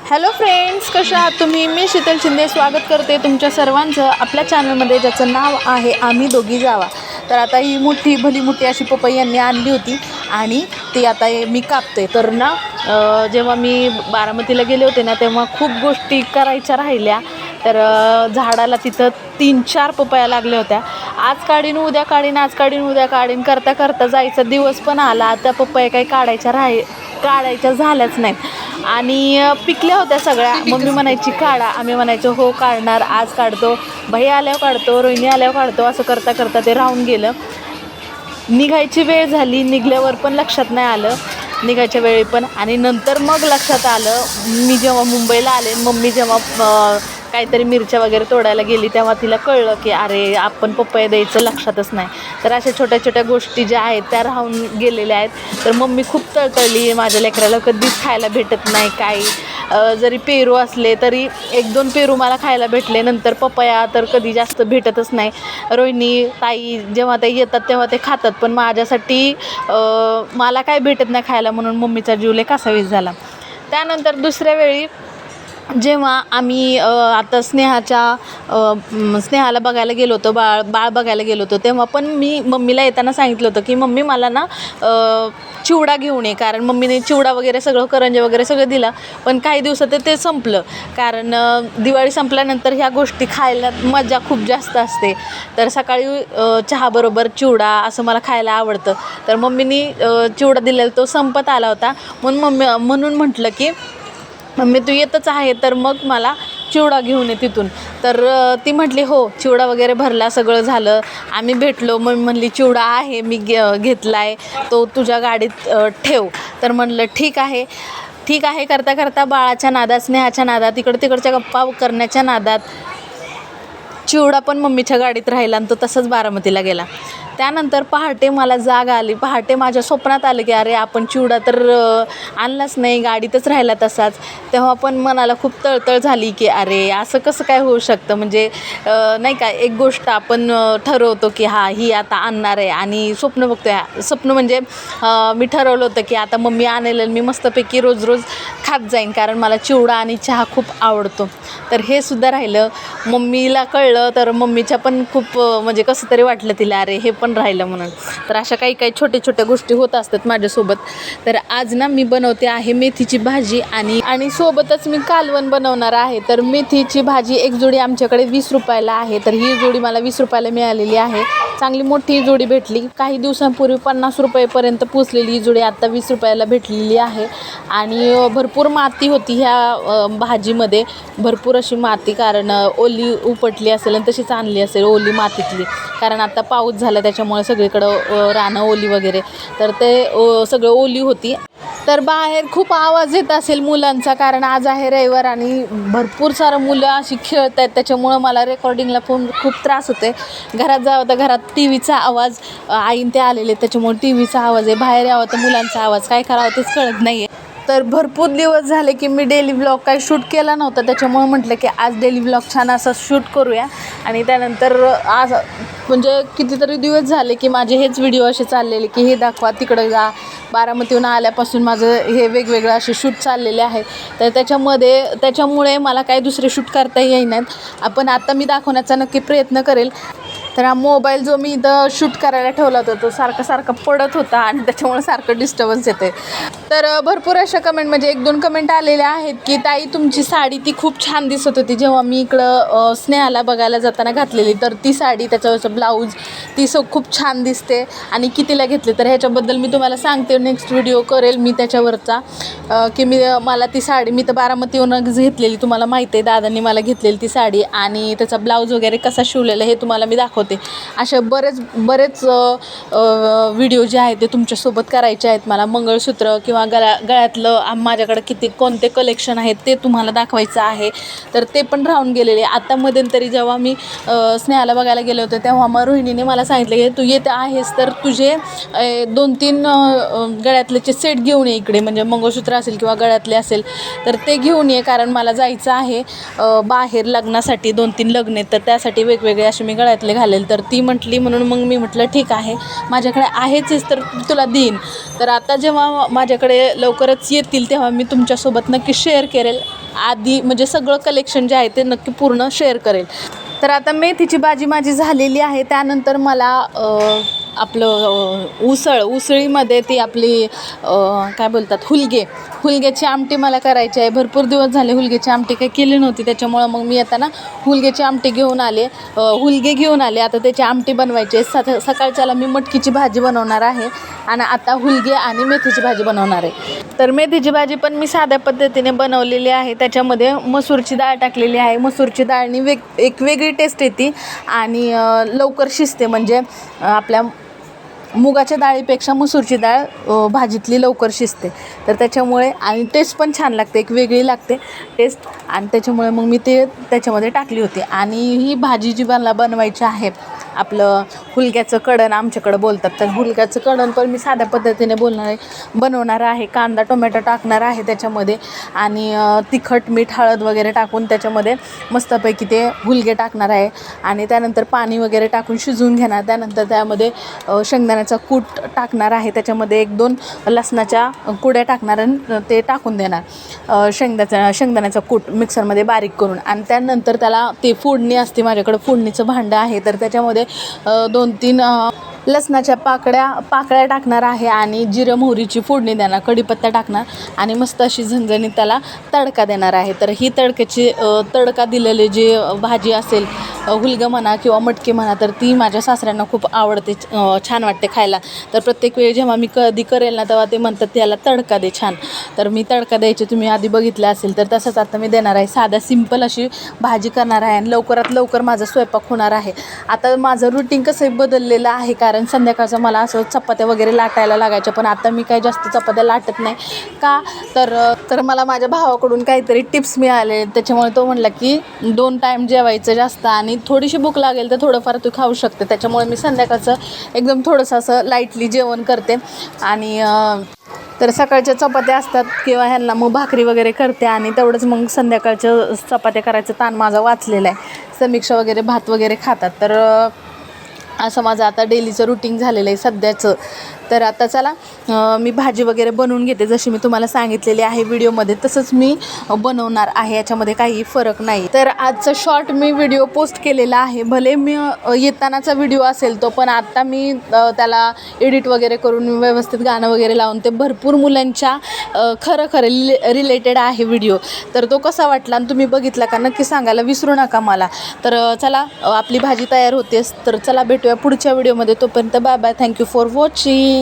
Hello friends, कशा आहात तुम्ही? मी शीतल शिंदे स्वागत करते तुमच्या सर्वांचं आपल्या चॅनलमध्ये, ज्याचं नाव आहे आम्ही दोघी जावा. तर आता ही मोठी भली मोठी अशी पपई यांनी आणली होती आणि ती आता मी कापते. तर ना जेव्हा मी बारामतीला गेले होते ना, तेव्हा खूप गोष्टी करायच्या राहिल्या. तर झाडाला तिथं 3-4 पपया लागल्या होत्या. आज काढीन उद्या काढीन, आज काढीन उद्या काढीन करता करता जायचा दिवस पण आला. त्या पपया काही काढायच्या झाल्याच नाहीत आणि पिकल्या होत्या सगळ्या. मम्मी म्हणायची काढा, आम्ही म्हणायचो हो काढणार, आज काढतो, भाई आल्यावर काढतो, रोहिणी आल्यावर काढतो. असं करता करता ते राहून गेलं. निघायची वेळ झाली, निघल्यावर पण लक्षात नाही आलं निघायच्या वेळी पण. आणि नंतर मग लक्षात आलं, मी जेव्हा मुंबईला आले, मम्मी जेव्हा काहीतरी मिरच्या वगैरे तोडायला गेली, तेव्हा तिला कळलं की अरे आपण पपया द्यायचं लक्षातच नाही. तर अशा छोट्या छोट्या गोष्टी ज्या आहेत त्या राहून गेलेल्या आहेत. तर मम्मी खूप तळतळली, माझ्या लेकराला कधीच खायला भेटत नाही काही. जरी पेरू असले तरी 1-2 पेरू मला खायला भेटले, नंतर पपया तर कधी जास्त भेटतच नाही. रोहिणी ताई जेव्हा ते येतात तेव्हा ते खातात, पण माझ्यासाठी मला काय भेटत नाही खायला, म्हणून मम्मीचा जीव लय कासावीस झाला. त्यानंतर दुसऱ्या वेळी जेव्हा आम्ही आता स्नेहाला बघायला गेलो होतो, बाळ बघायला गेलो होतो, तेव्हा पण मी मम्मीला येताना सांगितलं होतं की मम्मी मला ना चिवडा घेऊन ये. कारण मम्मीने चिवडा वगैरे सगळं, करंजे वगैरे सगळं दिलं, पण काही दिवसात ते संपलं. कारण दिवाळी संपल्यानंतर ह्या गोष्टी खायला मजा खूप जास्त असते. तर सकाळी चहाबरोबर चिवडा असं मला खायला आवडतं. तर मम्मीने चिवडा दिलेला तो संपत आला होता, म्हणून म्हटलं की मम्मी तू येतच आहे तर मग मला चिवडा घेऊन ये तिथून. तर ती म्हटली हो. चिवडा वगैरे भरला, सगळं झालं, आम्ही भेटलो. मग म्हणली चिवडा आहे, मी घेतला आहे, तो तुझ्या गाडीत ठेव. तर म्हणलं ठीक आहे करता करता बाळाच्या नादात, स्नेहाच्या नादात, तिकडच्या गप्पा करण्याच्या नादात चिवडा पण मम्मीच्या गाडीत राहिला आणि तो तसंच बारामतीला गेला. त्यानंतर पहाटे मला जाग आली. पहाटे माझ्या स्वप्नात आलं की अरे आपण चिवडा तर आणलाच नाही, गाडीतच राहिला तसाच. तेव्हा पण मनाला खूप तळतळ झाली की अरे असं कसं काय होऊ शकतं. म्हणजे नाही का, एक गोष्ट आपण ठरवतो की ही आता आणणार आहे आणि स्वप्न बघतो. स्वप्न म्हणजे मी ठरवलं होतं की आता मम्मी आणेल, मी मस्तपैकी रोज खात जाईन, कारण मला चिवडा आणि चहा खूप आवडतो. तर हे सुद्धा राहिलं. मम्मीला कळलं तर मम्मीच्या पण खूप म्हणजे कसं तरी वाटलं तिला, अरे हे पण राहिलं म्हणून. तर अशा काही छोट्या गोष्टी होत असतात माझ्यासोबत. तर आज ना मी बनवते आहे मेथीची भाजी आणि सोबतच मी कालवण बनवणार आहे. तर मेथीची भाजी एक जोडी आमच्याकडे 20 रुपयाला आहे. तर ही जोडी मला 20 रुपयाला मिळालेली आहे. चांगली मोठी जोडी भेटली. काही दिवसांपूर्वी 50 रुपयेपर्यंत पोचलेली ही जोडी आता 20 रुपयाला भेटलेली आहे. आणि भरपूर माती होती ह्या भाजीमध्ये, भरपूर अशी माती, कारण ओली उपटली असेल आणि तशीच आणली असेल ओली मातीतली. कारण आता पाऊस झाला त्याच्यामुळे सगळीकडं रानं ओली वगैरे, तर ते सगळं ओली होती. तर बाहेर खूप आवाज येत असेल मुलांचा, कारण आज आहे रविवार आणि भरपूर सारं मुलं अशी खेळत आहेत. त्याच्यामुळं मला रेकॉर्डिंगला खूप त्रास होते. घरात जावं तर घरात टी व्हीचा आवाज, आईन ते आलेले त्याच्यामुळे टी व्हीचा आवाज आहे. बाहेर यावं तर मुलांचा आवाज, काय करावं तेच कळत नाही आहे. तर भरपूर दिवस झाले की मी डेली ब्लॉग काही शूट केला नव्हता, त्याच्यामुळे म्हटलं की आज डेली ब्लॉग छान असं शूट करूया. आणि त्यानंतर आज म्हणजे कितीतरी दिवस झाले की माझे हेच व्हिडिओ असे चाललेले की हे दाखवा, तिकडं बारामतीहून आल्यापासून माझं हे वेगवेगळं असे शूट चाललेले आहेत. तर त्याच्यामुळे मला काही दुसरे शूट करता येईनात. पण आता मी दाखवण्याचा नक्की प्रयत्न करेल. तर हा मोबाईल जो मी इथं शूट करायला ठेवला होता तो सारखा पडत होता आणि त्याच्यामुळे सारखं डिस्टर्बन्स येते. तर भरपूर अशा कमेंट, म्हणजे 1-2 कमेंट आलेल्या आहेत की ताई तुमची साडी ती खूप छान दिसत होती जेव्हा मी इकडं स्नेहाला बघायला जाताना घातलेली. तर ती साडी, त्याच्यावरचं ब्लाऊज, ती खूप छान दिसते आणि कितीला घेतली. तर ह्याच्याबद्दल मी तुम्हाला सांगते, नेक्स्ट व्हिडिओ करेल मी त्याच्यावरचा की मला ती साडी मी तर बारामतीहूनच घेतलेली. तुम्हाला माहिती आहे, दादांनी मला घेतलेली ती साडी आणि त्याचा ब्लाऊज वगैरे कसा शिवलेला हे तुम्हाला मी दाखवते. असे बरेच व्हिडिओ जे आहेत ते तुमच्यासोबत करायचे आहेत मला. मंगळसूत्र किंवा गळ्यातलं माझ्याकडे कोणते कलेक्शन आहेत ते तुम्हाला दाखवायचं आहे. तर ते पण राहून गेलेले. आता मध्यंतरी जेव्हा मी स्नेहाला बघायला गेले होते तेव्हा मग रोहिणीने मला सांगितलं की तू येते आहेस तर तुझे 2-3 गळ्यातल्याचे सेट घेऊन ये इकडे, म्हणजे मंगळसूत्र असेल किंवा गळ्यातले असेल तर ते घेऊन ये, कारण मला जायचं आहे बाहेर लग्नासाठी. 2-3 लग्न आहेत, तर त्यासाठी वेगवेगळे असे मी गळ्यातले चालेल. तर ती म्हटली, म्हणून मग मी म्हटलं ठीक आहे, माझ्याकडे आहेच तर तुला देईन. तर आता जेव्हा माझ्याकडे लवकरच येतील तेव्हा मी तुमच्यासोबत नक्की शेअर करेल. आधी म्हणजे सगळं कलेक्शन जे आहे ते नक्की पूर्ण शेअर करेल. तर आता मेथीची भाजी माझी झालेली आहे. त्यानंतर मला आपलं उसळीमध्ये ती आपली काय बोलतात, हुलग्याची आमटी मला करायची आहे. भरपूर दिवस झाले हुलग्याची आमटी काही केली नव्हती, त्याच्यामुळं मग मी आता ना हुलग्याची आमटी घेऊन आले, हुलगे घेऊन आले. आता त्याची आमटी बनवायची आहे. सकाळच्याला मी मटकीची भाजी बनवणार आहे आणि आता हुलगे आणि मेथीची भाजी बनवणार आहे. तर मेथीची भाजी पण मी साध्या पद्धतीने बनवलेली आहे. त्याच्यामध्ये मसूरची डाळ टाकलेली आहे. मसूरची डाळनी एक वेगळी टेस्ट येते आणि लवकर शिजते. म्हणजे आपल्या मुगाच्या डाळीपेक्षा मसूरची डाळ भाजीतली लवकर शिजते. तर त्याच्यामुळे आणि टेस्ट पण छान लागते, एक वेगळी लागते टेस्ट. आणि त्याच्यामुळे मग मी ते त्याच्यामध्ये टाकली होती. आणि ही भाजी जी मला बनवायची आहे, आपलं हुलग्याचं कडण आमच्याकडं बोलतात, तर हुलग्याचं कडण पण मी साध्या पद्धतीने बनवणार आहे. कांदा टोमॅटो टाकणार आहे त्याच्यामध्ये आणि तिखट मीठ हळद वगैरे टाकून त्याच्यामध्ये मस्तपैकी ते हुलगे टाकणार आहे. आणि त्यानंतर पाणी वगैरे टाकून शिजवून घेणार. त्यानंतर त्यामध्ये शेंगदाण्याचा कूट टाकणार आहे. त्याच्यामध्ये 1-2 लसणाच्या कुड्या टाकणार आणि ते टाकून देणार, शेंगदाण्याचा कूट मिक्सरमध्ये बारीक करून. आणि त्यानंतर त्याला ते फोडणी असते, माझ्याकडं फोडणीचं भांडं आहे, तर त्याच्यामध्ये 2-3 लसणाच्या पाकळ्या टाकणार आहे आणि जिरं मोहरीची फोडणी देणार, कढीपत्ता टाकणार आणि मस्त अशी झणझणीत त्याला तडका देणार आहे. तर ही तडका दिलेली जी भाजी असेल, हुलगं म्हणा किंवा मटकी म्हणा, तर ती माझ्या सासऱ्यांना खूप आवडते, छान वाटते खायला. तर प्रत्येक वेळी जेव्हा मी कधी करेल ना तेव्हा ते म्हणतात त्याला तडका दे छान. तर मी तडका द्यायचे तुम्ही आधी बघितलं असेल, तर तसंच आता मी देणार आहे. साधा सिंपल अशी भाजी करणार आहे आणि लवकरात लवकर माझा स्वयंपाक होणार आहे. आता माझं रुटीन कसं बदललेलं आहे, कारण संध्याकाळचं मला असं चपात्या वगैरे लाटायला लागायच्या, पण आता मी काही जास्त चपात्या लाटत नाही का, तर मला माझ्या भावाकडून काहीतरी टिप्स मिळाले. त्याच्यामुळे तो म्हणला की 2 टाईम जेवायचं जास्त आणि थोडीशी भूक लागेल तर थोडंफार तू खाऊ शकते. त्याच्यामुळे मी संध्याकाळचं एकदम थोडंसं असं लाईटली जेवण करते. आणि तर सकाळच्या चपात्या असतात किंवा ह्यांना मग भाकरी वगैरे करते आणि तेवढंच मग संध्याकाळच्या चपात्या करायचं ताण माझा वाचलेला आहे. समीक्षा वगैरे भात वगैरे खातात. तर असं माझं आता डेलीचं रुटीन झालेलं आहे सध्याचं. तर आता चला मी भाजी वगैरे बनवून घेते, जशी मी तुम्हाला सांगितलेली आहे व्हिडिओमध्ये तसंच मी बनवणार आहे, याच्यामध्ये काही फरक नाही. तर आजचं शॉर्ट मी व्हिडिओ पोस्ट केलेला आहे, भले मी येतानाचा व्हिडिओ असेल तो, पण आता मी त्याला एडिट वगैरे करून व्यवस्थित गाणं वगैरे लावून ते भरपूर मुलांच्या खरं रिलेटेड आहे व्हिडिओ. तर तो कसा वाटला आणि तुम्ही बघितला का नक्की सांगायला विसरू नका मला. तर चला आपली भाजी तयार होतेच, तर चला भेटूया पुढच्या व्हिडिओमध्ये. तोपर्यंत bye bye, thank you for watching.